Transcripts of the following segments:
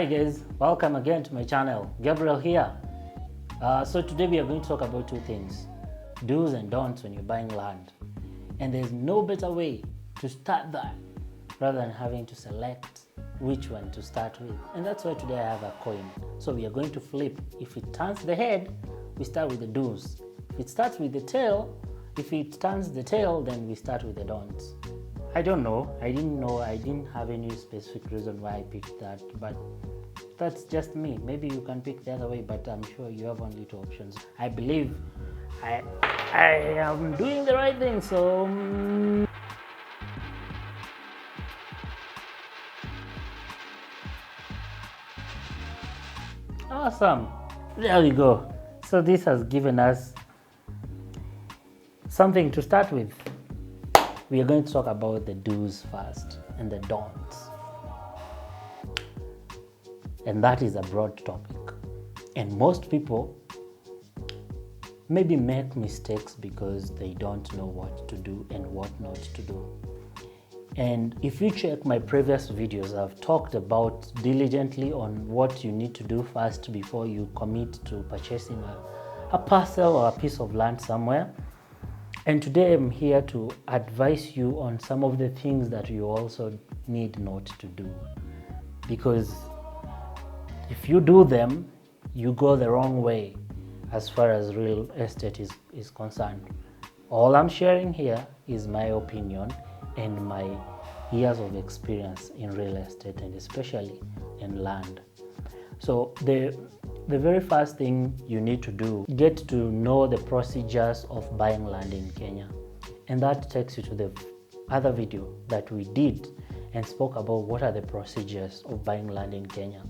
Hi guys, welcome again to my channel. Gabriel here. So today we are going to talk about two things: do's and don'ts when you're buying land. And there's no better way to start that rather than having to select which one to start with. And that's why today I have a coin. So we are going to flip. If it turns the head, we start with the do's. If it starts with the tail, if it turns the tail, then we start with the don'ts. I don't know. I didn't have any specific reason why I picked that, but that's just me. Maybe you can pick the other way, but I'm sure you have only two options. I believe I am doing the right thing, so awesome. There we go. So this has given us something to start with. We are going to talk about the do's first and the don'ts. And that is a broad topic. And most people maybe make mistakes because they don't know what to do and what not to do. And if you check my previous videos, I've talked about diligently on what you need to do first before you commit to purchasing a parcel or a piece of land somewhere. And today I'm here to advise you on some of the things that you also need not to do. Because if you do them, you go the wrong way as far as real estate is concerned. All I'm sharing here is my opinion and my years of experience in real estate and especially in land. So the very first thing you need to do, get to know the procedures of buying land in Kenya. And that takes you to the other video that we did and spoke about what are the procedures of buying land in Kenya.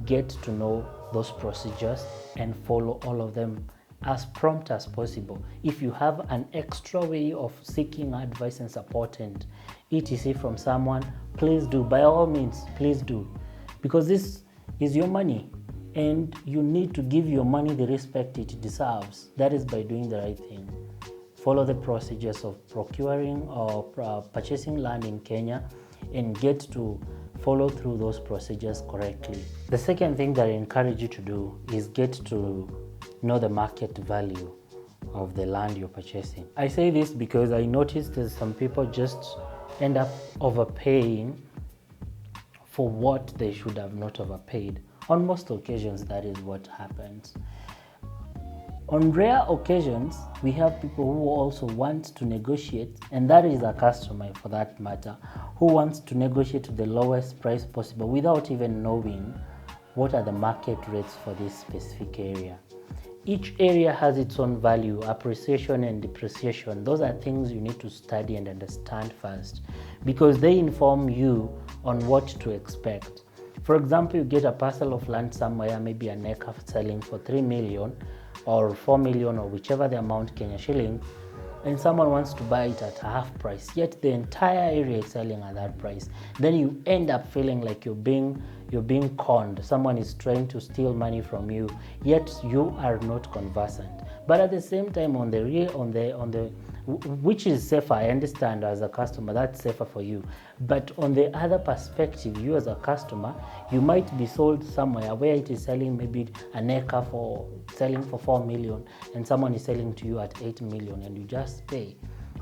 Get to know those procedures and follow all of them as prompt as possible. If you have an extra way of seeking advice and support and etc. from someone, please do. By all means, please do. Because this is your money. And you need to give your money the respect it deserves. That is by doing the right thing. Follow the procedures of procuring or purchasing land in Kenya and get to follow through those procedures correctly. The second thing that I encourage you to do is get to know the market value of the land you're purchasing. I say this because I noticed that some people just end up overpaying for what they should have not overpaid. On most occasions, that is what happens. On rare occasions, we have people who also want to negotiate, and that is a customer for that matter, who wants to negotiate to the lowest price possible without even knowing what are the market rates for this specific area. Each area has its own value, appreciation and depreciation. Those are things you need to study and understand first because they inform you on what to expect. For example, you get a parcel of land somewhere, maybe an acre selling for 3 million or 4 million or whichever the amount Kenya shilling, and someone wants to buy it at half price, yet the entire area is selling at that price. Then you end up feeling like you're being conned. Someone is trying to steal money from you, yet you are not conversant. But at the same time, on the which is safer, I understand as a customer, that's safer for you. But on the other perspective, you as a customer, you might be sold somewhere where it is selling maybe an acre for 4 million and someone is selling to you at 8 million and you just pay.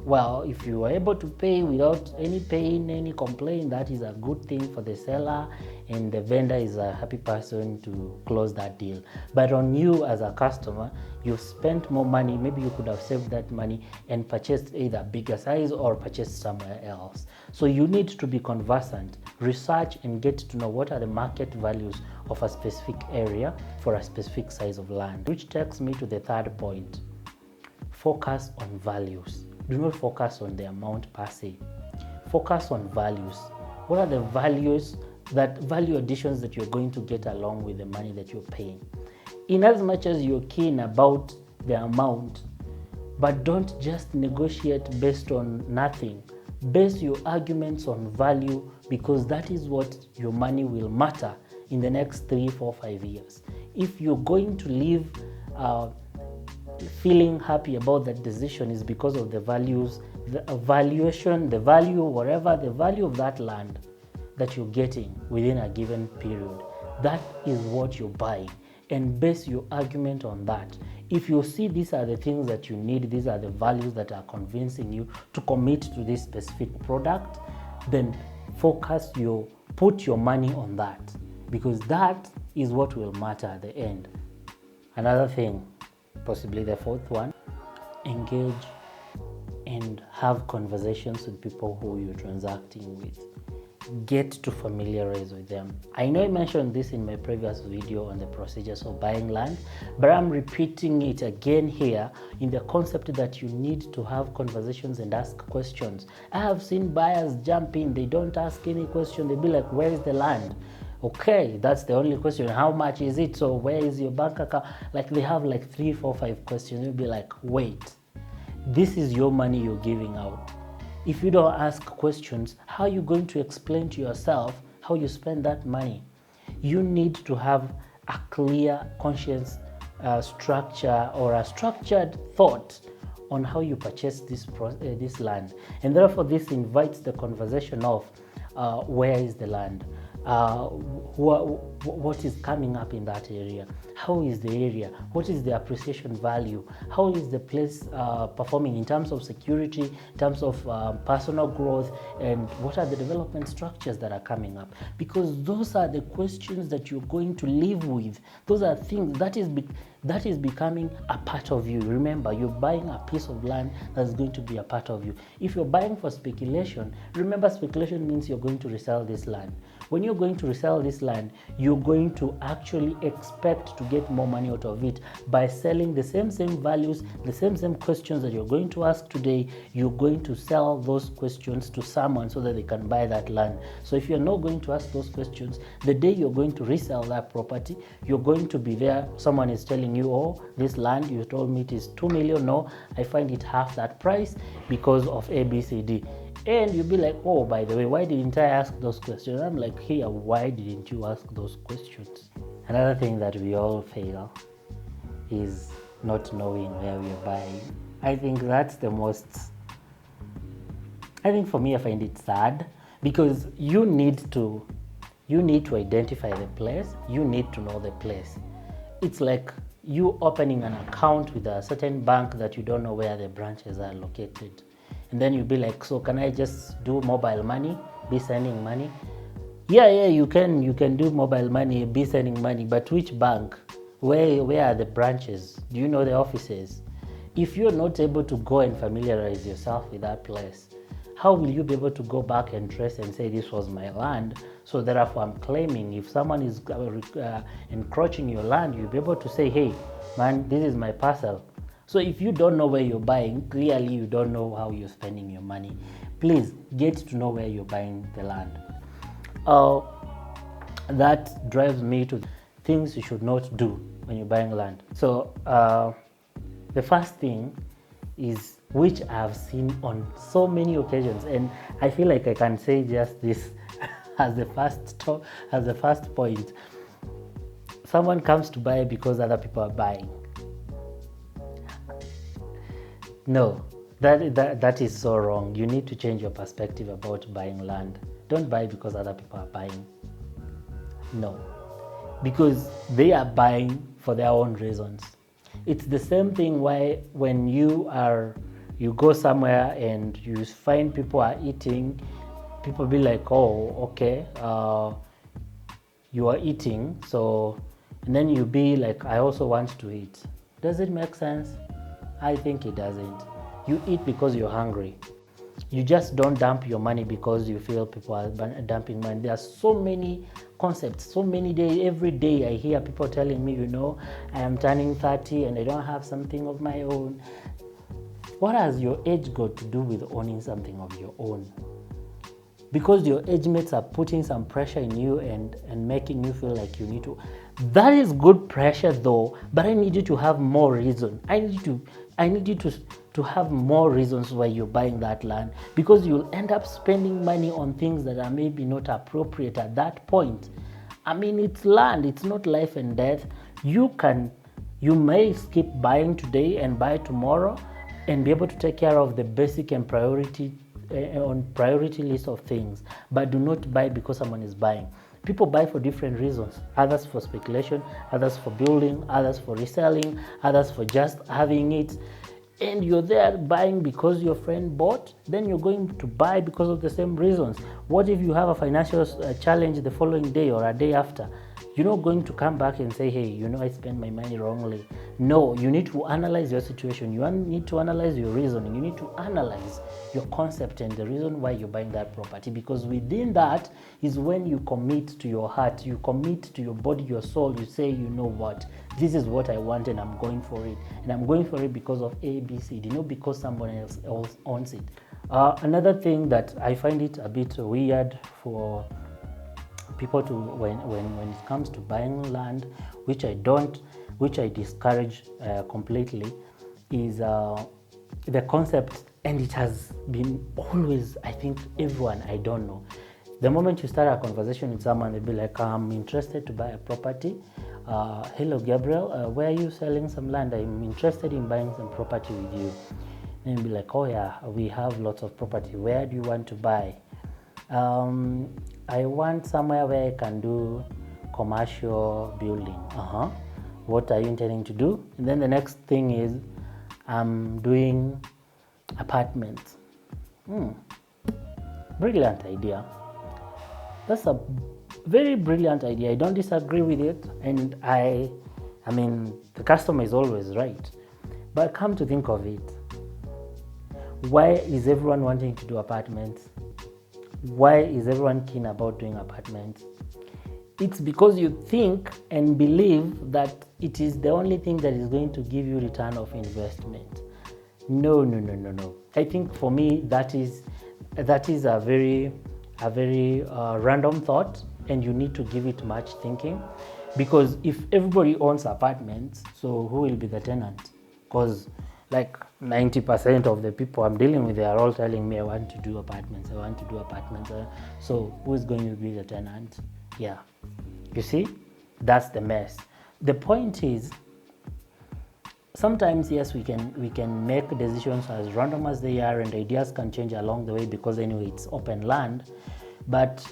Well, if you are able to pay without any pain, any complaint, that is a good thing for the seller and the vendor is a happy person to close that deal. But on you as a customer, you've spent more money. Maybe you could have saved that money and purchased either bigger size or purchased somewhere else. So you need to be conversant, research and get to know what are the market values of a specific area for a specific size of land. Which takes me to the third point. Focus on values. Do not focus on the amount per se. Focus on values. What are the value additions that you're going to get along with the money that you're paying? In as much as you're keen about the amount, but don't just negotiate based on nothing. Base your arguments on value because that is what your money will matter in the next 3, 4, 5 years. If you're going to live feeling happy about that decision is because of the values, the valuation, the value, whatever, the value of that land that you're getting within a given period. that is what you're buying, and base your argument on that. If you see these are the things that you need, these are the values that are convincing you to commit to this specific product, then put your money on that, because that is what will matter at the end. Another thing, possibly the fourth one, engage and have conversations with people who you're transacting with. Get to familiarize with them. I know I mentioned this in my previous video on the procedures of buying land, but I'm repeating it again here in the concept that you need to have conversations and ask questions. I have seen buyers jump in, they don't ask any question, they be like, where is the land? Okay, that's the only question. How much is it? So where is your bank account? Like they have like 3, 4, 5 questions. You'll be like, wait, this is your money you're giving out. If you don't ask questions, how are you going to explain to yourself how you spend that money? You need to have a clear conscious structure or a structured thought on how you purchase this land. And therefore, this invites the conversation of where is the land? What is coming up in that area? How is the area? What is the appreciation value? How is the place performing in terms of security, in terms of personal growth, and what are the development structures that are coming up? Because those are the questions that you're going to live with. Those are things that is becoming a part of you. Remember, you're buying a piece of land that's going to be a part of you. If you're buying for speculation, remember, speculation means you're going to resell this land. When you're going to resell this land, you're going to actually expect to get more money out of it by selling the same values, the same questions that you're going to ask today. You're going to sell those questions to someone so that they can buy that land. So if you're not going to ask those questions, the day you're going to resell that property, you're going to be there. Someone is telling you, oh, this land, you told me it is 2 million. No, I find it half that price because of ABCD. And you'll be like, oh, by the way, why didn't I ask those questions? I'm like, here, why didn't you ask those questions? Another thing that we all fail is not knowing where we're buying. I think that's the most, I think for me, I find it sad, because you need to identify the place. You need to know the place. It's like you opening an account with a certain bank that you don't know where the branches are located. And then you'll be like, so can I just do mobile money, be sending money? Yeah, you can do mobile money, be sending money, but which bank? Where are the branches? Do you know the offices? If you're not able to go and familiarize yourself with that place, how will you be able to go back and trace and say this was my land? So therefore I'm claiming, if someone is encroaching your land, you'll be able to say, hey man, this is my parcel. So if you don't know where you're buying, clearly you don't know how you're spending your money. Please get to know where you're buying the land. That drives me to things you should not do when you're buying land. So the first thing is, which I've seen on so many occasions, and I feel like I can say just this as the first point. Someone comes to buy because other people are buying. No, that is so wrong. You need to change your perspective about buying land. Don't buy because other people are buying. No, because they are buying for their own reasons. It's the same thing when you go somewhere and you find people are eating, people be like, oh, okay, you are eating, so, and then you be like, I also want to eat. Does it make sense? I think it doesn't. You eat because you're hungry. You just don't dump your money because you feel people are dumping money. There are so many concepts, so many days. Every day I hear people telling me, I am turning 30 and I don't have something of my own. What has your age got to do with owning something of your own? Because your age mates are putting some pressure in you and making you feel like you need to. That is good pressure though, but I need you to have more reason. I need you to have more reasons why you're buying that land, because you'll end up spending money on things that are maybe not appropriate at that point. I mean, it's land, it's not life and death. You may skip buying today and buy tomorrow and be able to take care of the basic and priority list of things, but do not buy because someone is buying. People buy for different reasons. Others for speculation, others for building, others for reselling, others for just having it. And you're there buying because your friend bought, then you're going to buy because of the same reasons. What if you have a financial challenge the following day or a day after? You're not going to come back and say, hey, I spent my money wrongly. No, you need to analyze your situation. You need to analyze your reasoning. You need to analyze your concept and the reason why you're buying that property, because within that is when you commit to your heart, you commit to your body, your soul. You say, you know what, this is what I want and I'm going for it. And I'm going for it because of A, B, C, not because someone else owns it. Another thing that I find it a bit weird for people to when it comes to buying land, which I discourage completely, is the concept. And it has been always, I think everyone, I don't know, the moment you start a conversation with someone, they'll be like, I'm interested to buy a property. Hello Gabriel, where are you selling some land? I'm interested in buying some property with you. And you'll be like, oh yeah, we have lots of property. Where do you want to buy? I want somewhere where I can do commercial building. What are you intending to do? And then the next thing is, I'm doing apartments. Brilliant idea. That's a very brilliant idea. I don't disagree with it. And I mean, the customer is always right. But come to think of it, why is everyone wanting to do apartments? Why is everyone keen about doing apartments? It's because you think and believe that it is the only thing that is going to give you return of investment. No. I think for me that is a very random thought, and you need to give it much thinking, because if everybody owns apartments, so who will be the tenant? Because like 90% of the people I'm dealing with, they are all telling me, I want to do apartments. So who is going to be the tenant? Yeah, you see, that's the mess. The point is, sometimes, yes, we can make decisions as random as they are, and ideas can change along the way, because anyway, it's open land. But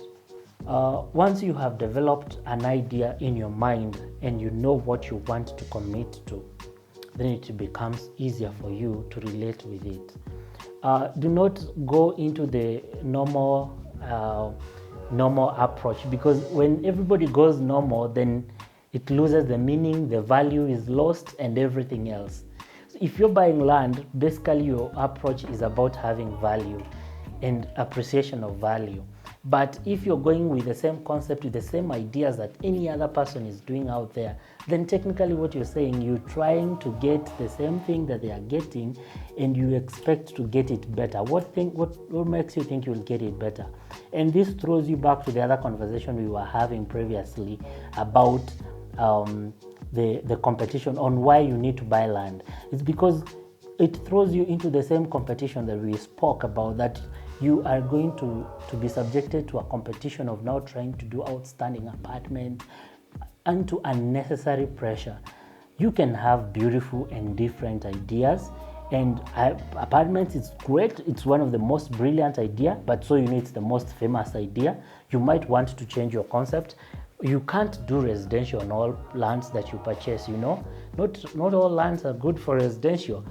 once you have developed an idea in your mind and you know what you want to commit to, then it becomes easier for you to relate with it. Do not go into the normal approach, because when everybody goes normal, then it loses the meaning, the value is lost, and everything else. So if you're buying land, basically your approach is about having value and appreciation of value. But if you're going with the same concept, with the same ideas that any other person is doing out there, then technically what you're saying, you're trying to get the same thing that they are getting, and you expect to get it better. What makes you think you'll get it better? And this throws you back to the other conversation we were having previously about the competition on why you need to buy land. It's because it throws you into the same competition that we spoke about, that you are going to be subjected to a competition of now trying to do outstanding apartment, and to unnecessary pressure. You can have beautiful and different ideas, and apartments is great. It's one of the most brilliant idea, but so it's the most famous idea. You might want to change your concept. You can't do residential on all lands that you purchase. Not all lands are good for residential,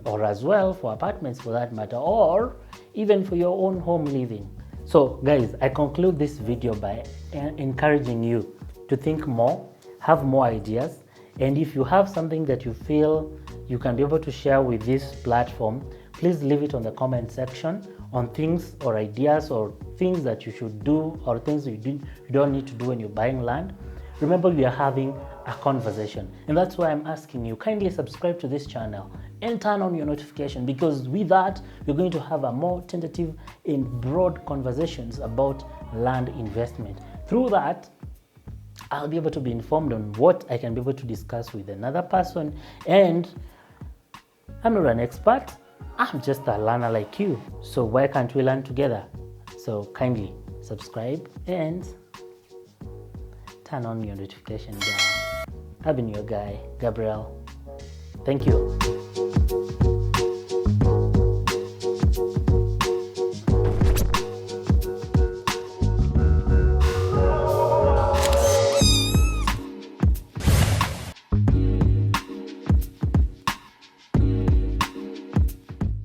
or as well for apartments for that matter, or even for your own home living. So guys, I conclude this video by encouraging you to think more, have more ideas, and if you have something that you feel you can be able to share with this platform, please leave it on the comment section on things or ideas or things that you should do or things you don't need to do when you're buying land. Remember, we are having a conversation, and that's why I'm asking you, kindly subscribe to this channel and turn on your notification, because with that, we're going to have a more tentative and broad conversations about land investment. Through that, I'll be able to be informed on what I can be able to discuss with another person. And I'm not an expert, I'm just a learner like you. So why can't we learn together? So kindly subscribe and turn on your notification bell. I've been your guy, Gabriel. Thank you.